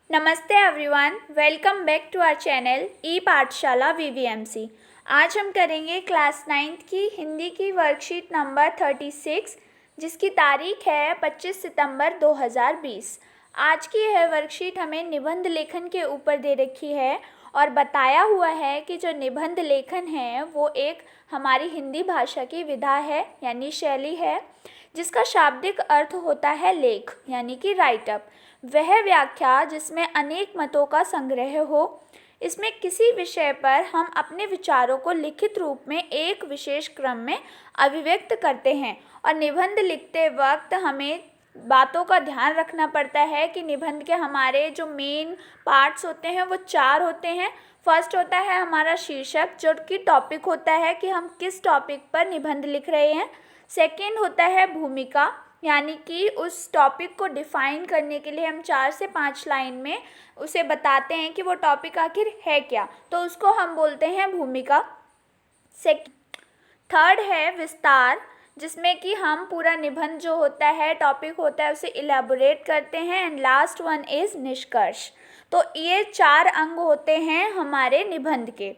नमस्ते everyone, welcome back to our channel e Pathshala VVMC. आज हम करेंगे क्लास 9th की हिंदी की वर्कशीट नंबर 36, जिसकी तारीख है 25 सितंबर 2020। आज की यह वर्कशीट हमें निबंध लेखन के ऊपर दे रखी है और बताया हुआ है कि जो निबंध लेखन है वो एक हमारी हिंदी भाषा की विधा है यानी शैली है, जिसका शाब्दिक अर्थ होता है लेख यानी कि राइट अप। वह व्याख्या जिसमें अनेक मतों का संग्रह हो। इसमें किसी विषय पर हम अपने विचारों को लिखित रूप में एक विशेष क्रम में अभिव्यक्त करते हैं और निबंध लिखते वक्त हमें बातों का ध्यान रखना पड़ता है कि निबंध के हमारे जो मेन पार्ट्स होते हैं वो 4 होते हैं। फर्स्ट होता है हमारा शीर्षक, जो कि टॉपिक होता है कि हम किस टॉपिक पर निबंध लिख रहे हैं। सेकेंड होता है भूमिका, यानी कि उस टॉपिक को डिफ़ाइन करने के लिए हम 4 से 5 लाइन में उसे बताते हैं कि वो टॉपिक आखिर है क्या, तो उसको हम बोलते हैं भूमिका। थर्ड है विस्तार, जिसमें कि हम पूरा निबंध जो होता है, टॉपिक होता है, उसे इलेबोरेट करते हैं। एंड लास्ट वन इज़ निष्कर्ष। तो ये 4 अंग होते हैं हमारे निबंध के,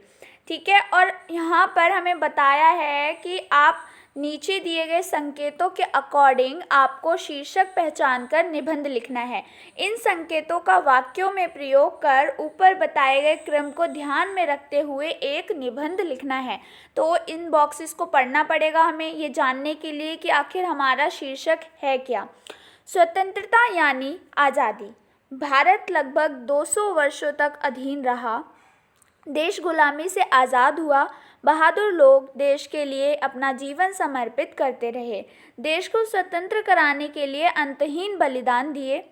ठीक है। और यहाँ पर हमें बताया है कि आप नीचे दिए गए संकेतों के अकॉर्डिंग आपको शीर्षक पहचान कर निबंध लिखना है। इन संकेतों का वाक्यों में प्रयोग कर ऊपर बताए गए क्रम को ध्यान में रखते हुए एक निबंध लिखना है। तो इन बॉक्सेस को पढ़ना पड़ेगा हमें ये जानने के लिए कि आखिर हमारा शीर्षक है क्या। स्वतंत्रता यानी आज़ादी। भारत लगभग 200 वर्षों तक अधीन रहा। देश गुलामी से आज़ाद हुआ। बहादुर लोग देश के लिए अपना जीवन समर्पित करते रहे। देश को स्वतंत्र कराने के लिए अंतहीन बलिदान दिए।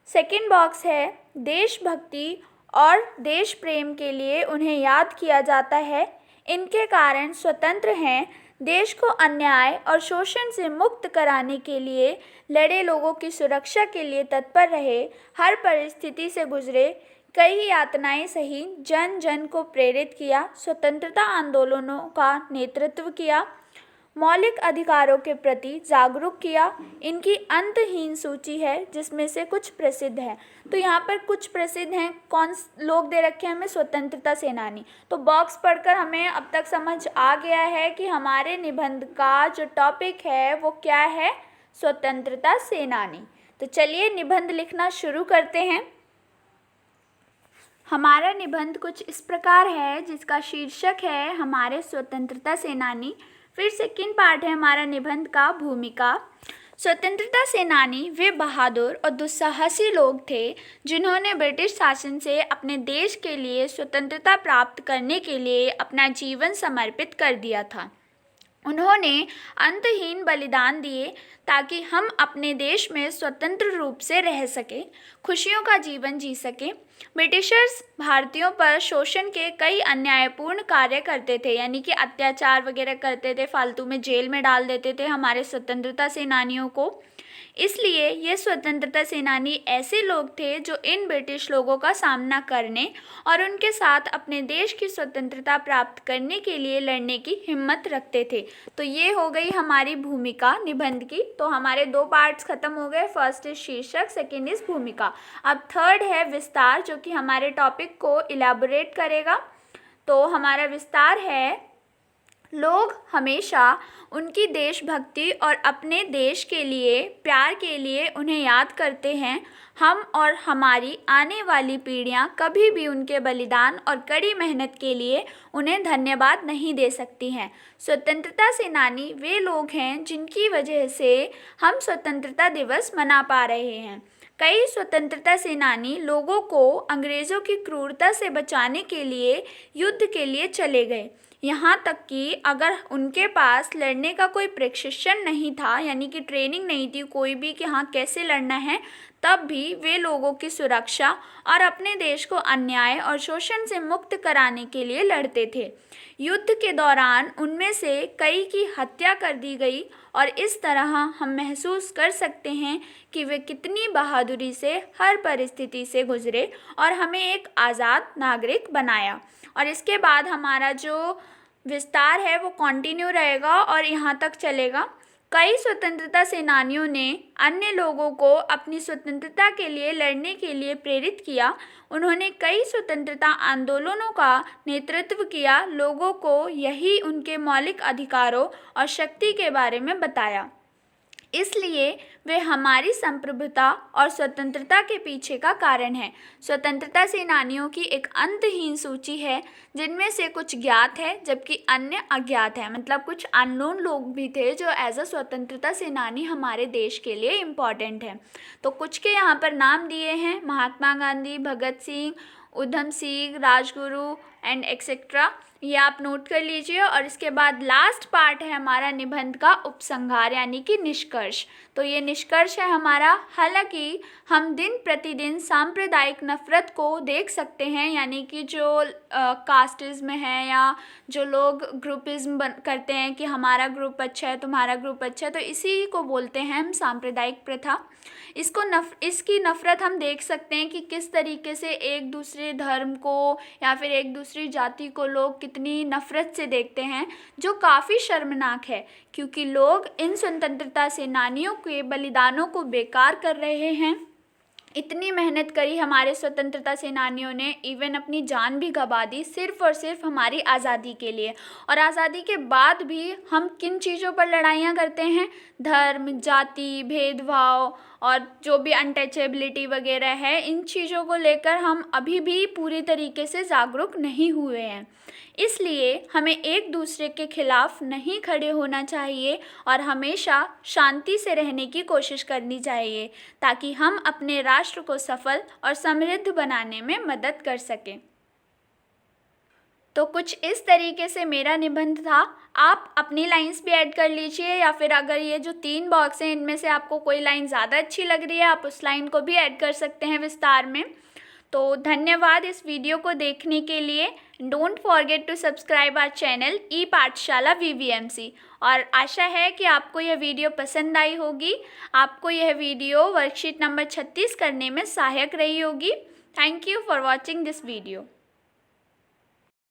सेकंड बॉक्स है देशभक्ति और देश प्रेम के लिए उन्हें याद किया जाता है। इनके कारण स्वतंत्र हैं। देश को अन्याय और शोषण से मुक्त कराने के लिए लड़े, लोगों की सुरक्षा के लिए तत्पर रहे, हर परिस्थिति से गुजरे, कई यातनाएं सही, जन जन को प्रेरित किया, स्वतंत्रता आंदोलनों का नेतृत्व किया, मौलिक अधिकारों के प्रति जागरूक किया। इनकी अंतहीन सूची है जिसमें से कुछ प्रसिद्ध हैं। तो यहाँ पर कुछ प्रसिद्ध हैं, कौन लोग दे रखे हैं हमें? स्वतंत्रता सेनानी। तो बॉक्स पढ़कर हमें अब तक समझ आ गया है कि हमारे निबंध का जो टॉपिक है वो क्या है? स्वतंत्रता सेनानी। तो चलिए निबंध लिखना शुरू करते हैं। हमारा निबंध कुछ इस प्रकार है, जिसका शीर्षक है हमारे स्वतंत्रता सेनानी। फिर सेकंड पार्ट है हमारा निबंध का भूमिका। स्वतंत्रता सेनानी वे बहादुर और दुस्साहसी लोग थे जिन्होंने ब्रिटिश शासन से अपने देश के लिए स्वतंत्रता प्राप्त करने के लिए अपना जीवन समर्पित कर दिया था। उन्होंने अंतहीन बलिदान दिए ताकि हम अपने देश में स्वतंत्र रूप से रह सकें, खुशियों का जीवन जी सकें। ब्रिटिशर्स भारतीयों पर शोषण के कई अन्यायपूर्ण कार्य करते थे, यानी कि अत्याचार वगैरह करते थे, फालतू में जेल में डाल देते थे हमारे स्वतंत्रता सेनानियों को। इसलिए ये स्वतंत्रता सेनानी ऐसे लोग थे जो इन ब्रिटिश लोगों का सामना करने और उनके साथ अपने देश की स्वतंत्रता प्राप्त करने के लिए लड़ने की हिम्मत रखते थे। तो ये हो गई हमारी भूमिका निबंध की। तो हमारे 2 पार्ट्स खत्म हो गए। फर्स्ट इज शीर्षक, सेकेंड इज भूमिका। अब थर्ड है विस्तार, जो कि हमारे टॉपिक को इलैबोरेट करेगा। तो हमारा विस्तार है, लोग हमेशा उनकी देशभक्ति और अपने देश के लिए प्यार के लिए उन्हें याद करते हैं। हम और हमारी आने वाली पीढ़ियां कभी भी उनके बलिदान और कड़ी मेहनत के लिए उन्हें धन्यवाद नहीं दे सकती हैं। स्वतंत्रता सेनानी वे लोग हैं जिनकी वजह से हम स्वतंत्रता दिवस मना पा रहे हैं। कई स्वतंत्रता सेनानी लोगों को अंग्रेज़ों की क्रूरता से बचाने के लिए युद्ध के लिए चले गए। यहाँ तक कि अगर उनके पास लड़ने का कोई प्रशिक्षण नहीं था, यानी कि ट्रेनिंग नहीं थी कोई भी कि हाँ कैसे लड़ना है, तब भी वे लोगों की सुरक्षा और अपने देश को अन्याय और शोषण से मुक्त कराने के लिए लड़ते थे। युद्ध के दौरान उनमें से कई की हत्या कर दी गई और इस तरह हम महसूस कर सकते हैं कि वे कितनी बहादुरी से हर परिस्थिति से गुजरे और हमें एक आज़ाद नागरिक बनाया। और इसके बाद हमारा जो विस्तार है वो कंटिन्यू रहेगा और यहाँ तक चलेगा। कई स्वतंत्रता सेनानियों ने अन्य लोगों को अपनी स्वतंत्रता के लिए लड़ने के लिए प्रेरित किया। उन्होंने कई स्वतंत्रता आंदोलनों का नेतृत्व किया, लोगों को यही उनके मौलिक अधिकारों और शक्ति के बारे में बताया। इसलिए वे हमारी संप्रभुता और स्वतंत्रता के पीछे का कारण हैं। स्वतंत्रता सेनानियों की एक अंतहीन सूची है, जिनमें से कुछ ज्ञात है जबकि अन्य अज्ञात है। मतलब कुछ अननोन लोग भी थे जो एज अ स्वतंत्रता सेनानी हमारे देश के लिए इम्पॉर्टेंट है। तो कुछ के यहाँ पर नाम दिए हैं: महात्मा गांधी, भगत सिंह, उधम सिंह, राजगुरु एंड एक्सेट्रा। ये आप नोट कर लीजिए। और इसके बाद लास्ट पार्ट है हमारा निबंध का उपसंहार यानी कि निष्कर्ष। तो ये निष्कर्ष है हमारा। हालांकि हम दिन प्रतिदिन सांप्रदायिक नफरत को देख सकते हैं, यानी कि जो कास्टिज्म है या जो लोग ग्रुपिज्म करते हैं कि हमारा ग्रुप अच्छा है, तुम्हारा ग्रुप अच्छा है, तो इसी को बोलते हैं हम सांप्रदायिक प्रथा। इसकी नफ़रत हम देख सकते हैं कि किस तरीके से एक दूसरे धर्म को या फिर एक दूसरी जाति को लोग कितनी नफ़रत से देखते हैं, जो काफ़ी शर्मनाक है, क्योंकि लोग इन स्वतंत्रता सेनानियों के बलिदानों को बेकार कर रहे हैं। इतनी मेहनत करी हमारे स्वतंत्रता सेनानियों ने, इवन अपनी जान भी गंवा दी सिर्फ़ और सिर्फ हमारी आज़ादी के लिए। और आज़ादी के बाद भी हम किन चीज़ों पर लड़ाइयाँ करते हैं? धर्म, जाति, भेदभाव और जो भी अनटचेबिलिटी वगैरह है, इन चीज़ों को लेकर हम अभी भी पूरी तरीके से जागरूक नहीं हुए हैं। इसलिए हमें एक दूसरे के खिलाफ नहीं खड़े होना चाहिए और हमेशा शांति से रहने की कोशिश करनी चाहिए, ताकि हम अपने राष्ट्र को सफल और समृद्ध बनाने में मदद कर सकें। तो कुछ इस तरीके से मेरा निबंध था। आप अपनी लाइंस भी ऐड कर लीजिए, या फिर अगर ये जो 3 बॉक्स हैं इनमें से आपको कोई लाइन ज़्यादा अच्छी लग रही है, आप उस लाइन को भी ऐड कर सकते हैं विस्तार में। तो धन्यवाद इस वीडियो को देखने के लिए। Don't forget to subscribe our channel e Pathshala VVMC। और आशा है कि आपको यह वीडियो पसंद आई होगी, आपको यह वीडियो वर्कशीट नंबर 36 करने में सहायक रही होगी। Thank you for watching this video.